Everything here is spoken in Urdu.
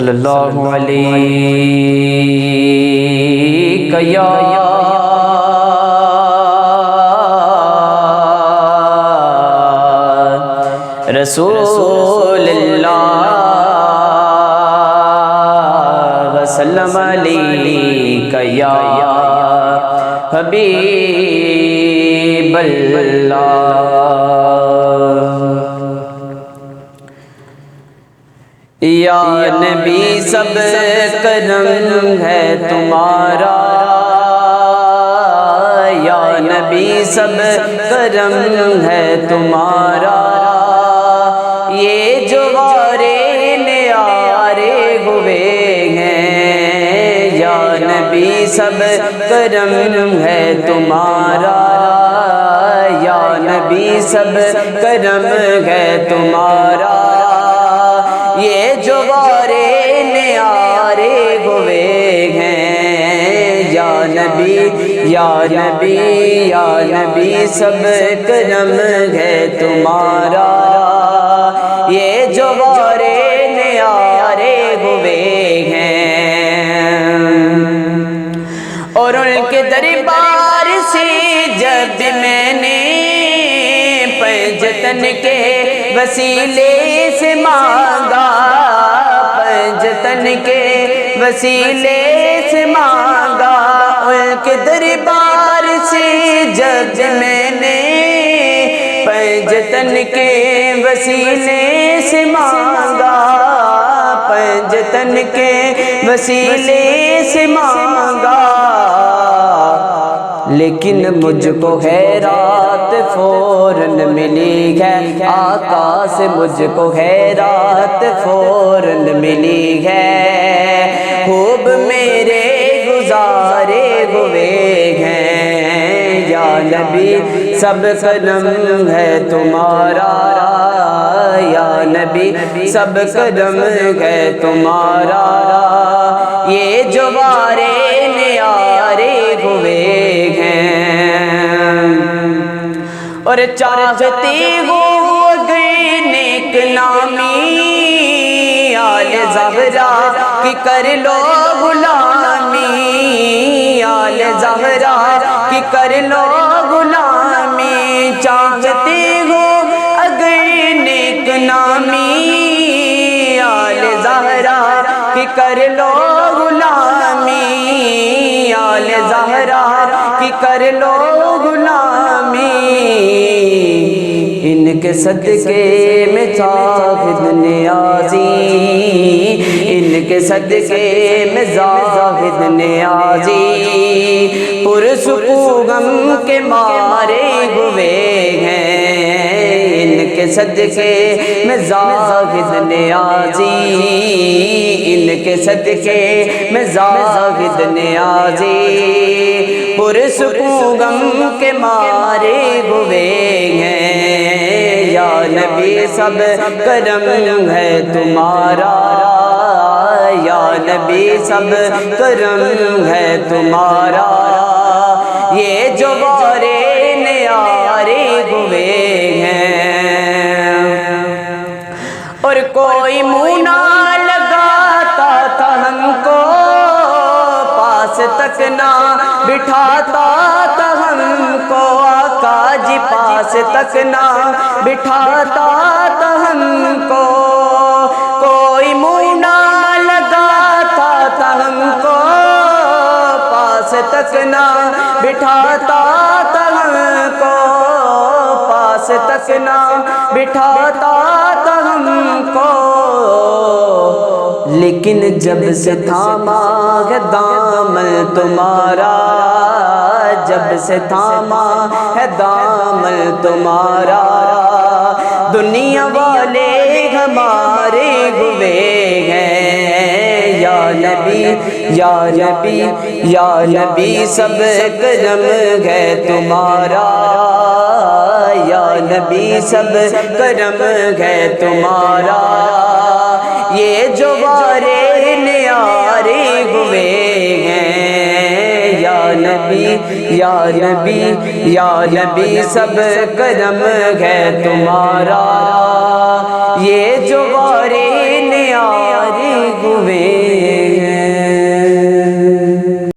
صلی اللہ علیہ یا رسول اللہ وسلم علیہ یا حبیب اللہ یا نبی سب کرم ہے تمہارا یا نبی سب کرم ہے تمہارا یہ جو غارے نیارے ہوئے ہیں یا نبی سب کرم ہے تمہارا یا نبی سب کرم ہے تمہارا یہ جو غارے نیارے ہوئے ہیں یا نبی یا نبی یا نبی سب کرم ہے تمہارا یہ جو غارے نیارے ہوئے ہیں اور ان کے دربار سے جب میں نے پنجتن کے وسیلے سے مانگا پنجتن کے وسیلے سے مانگا ان کے دربار سے جب میں نے پنجتن کے وسیلے سے مانگا پنجتن کے وسیلے سے مانگا لیکن مجھ کو خیرات فوراً ملی ہے آقا سے مجھ کو خیرات فوراً ملی ہے خوب میرے گزارے ہوئے ہیں یا نبی سب کرم ہے تمہارا یا نبی سب کرم ہے تمہارا یہ جو غارے نیارے ہوئے اور چاہتی ہو اگر نیک نامی آل زہرا کی کر لو غلامی آل زہرا کی کر لو غلامی چاہتی ہو اگر نیک نامی آل زہرا کی کر لو غلامی آل زہرا کی کر لو غلامی ان کے صدقے میں زاہد نیازی ان کے صدقے میں زاہد نیازی پرسکو غم کے مارے ہوئے ہیں ان کے صدقے میں زاہد نیازی ان کے صدقے میں زاہد نیازی پرسکو غم کے مارے ہوئے ہیں یا نبی سب کرم ہے تمہارا یا نبی سب کرم ہے تمہارا یہ جو غارے نیارے ہوئے ہیں اور کوئی منہ نہ لگاتا تھا ہم کو پاس تک نہ بٹھاتا تھا ہم کو آقا جی پاس تک نہ بٹھاتا تھا ہم کو کوئی منہ نہ لگاتا تھا ہم کو پاس تک نہ بٹھاتا تھا ہم کو پاس تک نہ بٹھاتا تھا ہم کو لیکن جب سے تھاما ہے دامن تمہارا جب سے تھاما ہے دامن تمہارا دنیا والے ہمارے ہوئے ہیں یا نبی یا نبی یا نبی سب کرم ہے تمہارا یا نبی سب کرم ہے تمہارا یہ جو غارے نیارے ہوئے ہیں یا نبی یا نبی یا نبی سب کرم ہے تمہارا یہ جو غارے نیارے ہوئے